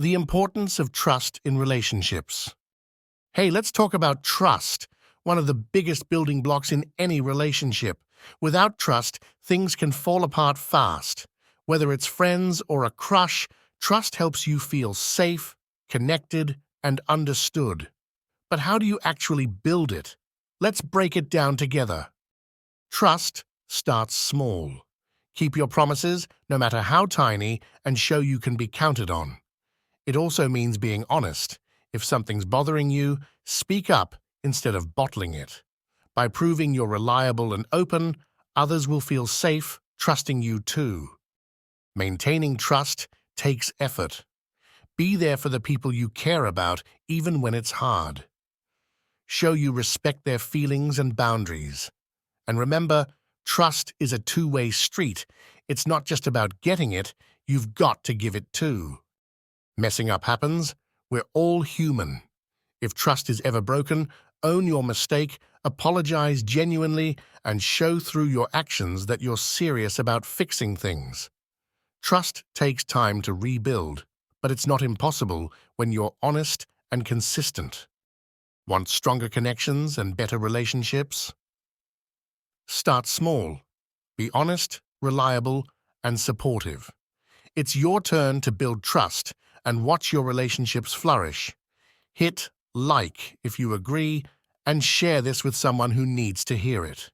The importance of trust in relationships. Hey, let's talk about trust, one of the biggest building blocks in any relationship. Without trust, things can fall apart fast. Whether it's friends or a crush, trust helps you feel safe, connected, and understood. But how do you actually build it? Let's break it down together. Trust starts small. Keep your promises, no matter how tiny, and show you can be counted on. It also means being honest. If something's bothering you, speak up instead of bottling it. By proving you're reliable and open, others will feel safe, trusting you too. Maintaining trust takes effort. Be there for the people you care about, even when it's hard. Show you respect their feelings and boundaries. And remember, trust is a two-way street. It's not just about getting it, you've got to give it too. Messing up happens. We're all human. If trust is ever broken, own your mistake, apologize genuinely, and show through your actions that you're serious about fixing things. Trust takes time to rebuild, but it's not impossible when you're honest and consistent. Want stronger connections and better relationships? Start small. Be honest, reliable, and supportive. It's your turn to build trust and watch your relationships flourish. Hit like if you agree and share this with someone who needs to hear it.